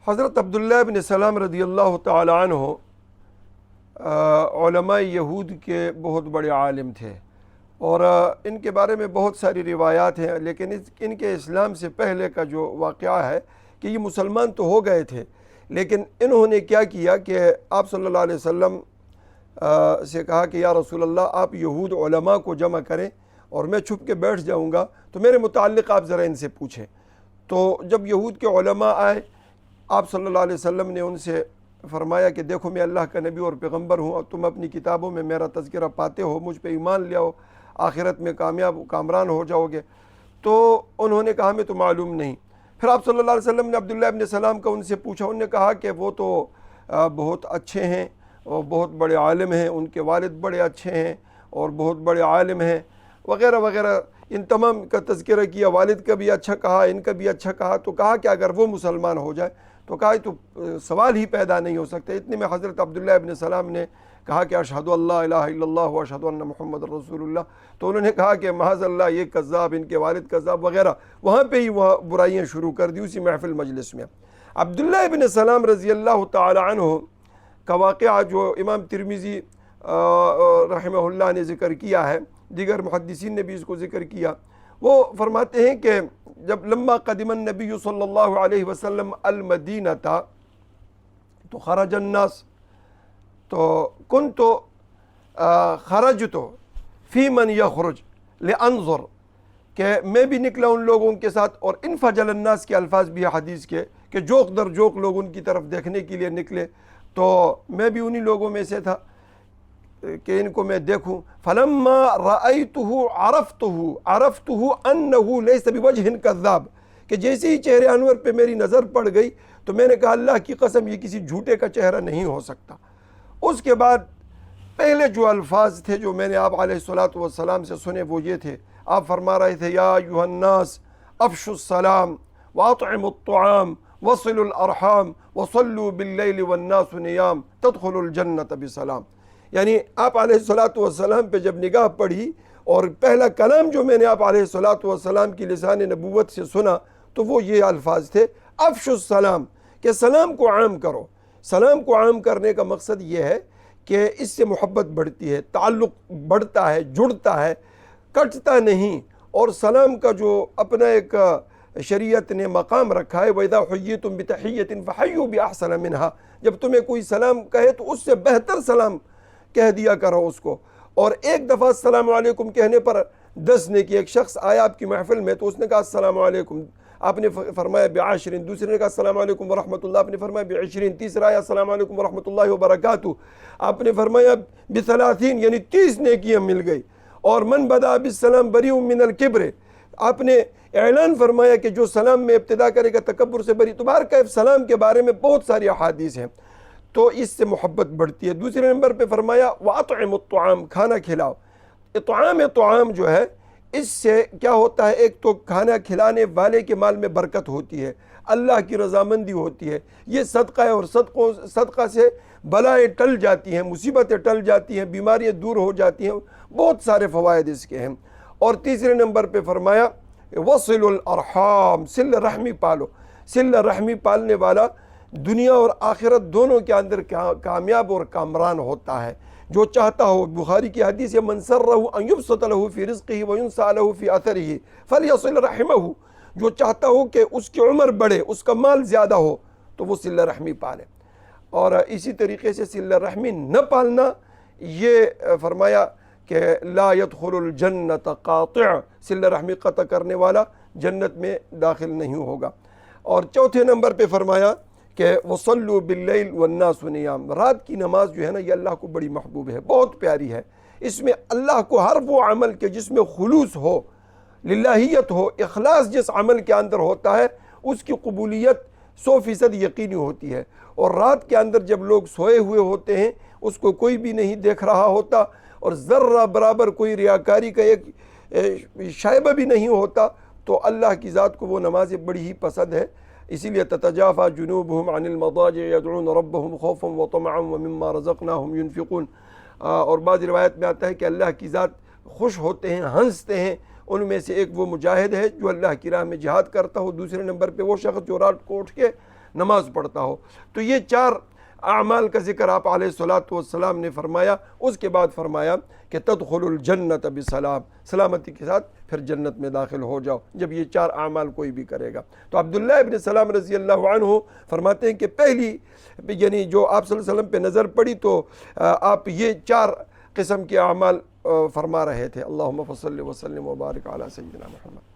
حضرت عبداللہ بن سلام رضی اللہ تعالی عنہ علماء یہود کے بہت بڑے عالم تھے، اور ان کے بارے میں بہت ساری روایات ہیں، لیکن ان کے اسلام سے پہلے کا جو واقعہ ہے کہ یہ مسلمان تو ہو گئے تھے، لیکن انہوں نے کیا کیا کہ آپ صلی اللہ علیہ وسلم سے کہا کہ یا رسول اللہ آپ یہود علماء کو جمع کریں اور میں چھپ کے بیٹھ جاؤں گا، تو میرے متعلق آپ ذرا ان سے پوچھیں۔ تو جب یہود کے علماء آئے، آپ صلی اللہ علیہ وسلم نے ان سے فرمایا کہ دیکھو میں اللہ کا نبی اور پیغمبر ہوں، اور تم اپنی کتابوں میں میرا تذکرہ پاتے ہو، مجھ پہ ایمان لے آؤ، آخرت میں کامران ہو جاؤ گے۔ تو انہوں نے کہا ہمیں تو معلوم نہیں۔ پھر آپ صلی اللہ علیہ وسلم نے عبداللہ ابن سلام کا ان سے پوچھا، انہوں نے کہا کہ وہ تو بہت اچھے ہیں اور بہت بڑے عالم ہیں، ان کے والد بڑے اچھے ہیں اور بہت بڑے عالم ہیں وغیرہ وغیرہ، ان تمام کا تذکرہ کیا، والد کا بھی اچھا کہا، ان کا بھی اچھا کہا۔ تو کہا کہ اگر وہ مسلمان ہو جائے تو کہا تو سوال ہی پیدا نہیں ہو سکتا۔ اتنے میں حضرت عبداللہ ابن سلام نے کہا کہ اشہدو اللہ الہ الا اللہ و اشہدو ان محمد رسول اللہ۔ تو انہوں نے کہا کہ معاذ اللہ یہ کذاب، ان کے والد کذاب وغیرہ، وہاں پہ ہی وہ برائیاں شروع کر دی اسی محفل مجلس میں۔ عبداللہ ابن سلام رضی اللہ تعالی عنہ کا واقعہ جو امام ترمذی رحمہ اللہ نے ذکر کیا ہے، دیگر محدثین نے بھی اس کو ذکر کیا، وہ فرماتے ہیں کہ جب لما قدم النبی صلی اللہ علیہ وسلم المدینہ تھا تو خرج الناس، تو کنت خرجت فی من یخرج لانظر، کہ میں بھی نکلا ان لوگوں کے ساتھ، اور انفجل الناس کے الفاظ بھی حدیث کے کہ جوق در جوق لوگ ان کی طرف دیکھنے کے لیے نکلے، تو میں بھی انہی لوگوں میں سے تھا کہ ان کو میں دیکھوں۔ فلما رأیتہ عرفتہ انہ لیس بوجہ کذاب، کہ جیسے ہی چہرے انور پہ میری نظر پڑ گئی تو میں نے کہا اللہ کی قسم یہ کسی جھوٹے کا چہرہ نہیں ہو سکتا۔ اس کے بعد پہلے جو الفاظ تھے جو میں نے آپ علیہ الصلوۃ والسلام سے سنے وہ یہ تھے، آپ فرما رہے تھے یا ایھا الناس افشوا السلام واطعموا الطعام وصلوا الارحام وصلوا باللیل والناس نیام تدخلوا الجنۃ بسلام۔ یعنی آپ علیہ الصلوۃ والسلام پہ جب نگاہ پڑی اور پہلا کلام جو میں نے آپ علیہ الصلوۃ والسلام کی لسان نبوت سے سنا تو وہ یہ الفاظ تھے افشوا السلام، کہ سلام کو عام کرو۔ سلام کو عام کرنے کا مقصد یہ ہے کہ اس سے محبت بڑھتی ہے، تعلق بڑھتا ہے، جڑتا ہے، کٹتا نہیں۔ اور سلام کا جو اپنا ایک شریعت نے مقام رکھا ہے وَإِذَا حُيِّيتُم بِتَحِيَّةٍ فَحَيُّوا بِأَحْسَنَ مِنْهَا، جب تمہیں کوئی سلام کہے تو اس سے بہتر سلام کہہ دیا کرو اس کو۔ اور ایک دفعہ السلام علیکم کہنے پر 10 نیکی، ایک شخص آیا آپ کی محفل میں تو اس نے کہا السلام علیکم، آپ نے فرمایا ب10، دوسرے نے کہا السلام علیکم ورحمۃ اللہ، آپ نے فرمایا ب20، تیسرا آیا السلام علیکم ورحمۃ اللہ وبرکاتہ، آپ نے فرمایا ب30، یعنی 30 نیکیاں مل گئی۔ اور من بدا بالسلام بریء من الکبر، آپ نے اعلان فرمایا کہ جو سلام میں ابتدا کرے گا تکبر سے بری۔ تبارک سلام کے بارے میں بہت ساری احادیث ہیں، تو اس سے محبت بڑھتی ہے۔ دوسرے نمبر پہ فرمایا وَأَطْعِمُوا الطَّعَامَ، کھانا کھلاؤ۔ طعام جو ہے اس سے کیا ہوتا ہے، ایک تو کھانا کھلانے والے کے مال میں برکت ہوتی ہے، اللہ کی رضامندی ہوتی ہے، یہ صدقہ ہے، اور صدقہ سے بلائیں ٹل جاتی ہیں، مصیبتیں ٹل جاتی ہیں، بیماریاں دور ہو جاتی ہیں، بہت سارے فوائد اس کے ہیں۔ اور تیسرے نمبر پہ فرمایا وصل الارحام، صل رحمی پالو۔ صل رحمی پالنے والا دنیا اور آخرت دونوں کے اندر کامیاب اور کامران ہوتا ہے۔ جو چاہتا ہو، بخاری کی حدیث ہے من سرہ ان یبسط له فی رزقہ وینسع له فی اثرہ فلیصل رحمہ، جو چاہتا ہو کہ اس کی عمر بڑھے، اس کا مال زیادہ ہو تو وہ صلہ رحمی پالے۔ اور اسی طریقے سے صلہ رحمی نہ پالنا، یہ فرمایا کہ لا يدخل الجنت قاطع، صلہ رحمی قطع کرنے والا جنت میں داخل نہیں ہوگا۔ اور چوتھے نمبر پہ فرمایا کہ وصلوا باللیل والناس نیام، رات کی نماز جو ہے نا یہ اللہ کو بڑی محبوب ہے، بہت پیاری ہے۔ اس میں اللہ کو ہر وہ عمل کے جس میں خلوص ہو، للہیت ہو، اخلاص جس عمل کے اندر ہوتا ہے اس کی قبولیت 100% یقینی ہوتی ہے۔ اور رات کے اندر جب لوگ سوئے ہوئے ہوتے ہیں، اس کو کوئی بھی نہیں دیکھ رہا ہوتا، اور ذرہ برابر کوئی ریاکاری کا ایک شائبہ بھی نہیں ہوتا، تو اللہ کی ذات کو وہ نمازیں بڑی ہی پسند ہے۔ اسی لیے تتجافى جنوبهم عن المضاجع يدعون ربهم خوفا وطمعا ومما رزقناهم ينفقون۔ اور بعض روایت میں آتا ہے کہ اللہ کی ذات خوش ہوتے ہیں، ہنستے ہیں۔ ان میں سے ایک وہ مجاہد ہے جو اللہ کی راہ میں جہاد کرتا ہو، دوسرے نمبر پہ وہ شخص جو رات کو اٹھ کے نماز پڑھتا ہو۔ تو یہ 4 اعمال کا ذکر آپ علیہ الصلوۃ والسلام نے فرمایا۔ اس کے بعد فرمایا کہ تدخل الجنت بسلام، سلامتی کے ساتھ پھر جنت میں داخل ہو جاؤ، جب یہ 4 اعمال کوئی بھی کرے گا۔ تو عبداللہ ابن سلام رضی اللہ عنہ فرماتے ہیں کہ پہلی یعنی جو آپ صلی اللہ علیہ وسلم پہ نظر پڑی تو آپ یہ 4 قسم کے اعمال فرما رہے تھے۔ اللہم صلی وسلم وبارک علی سیدنا محمد۔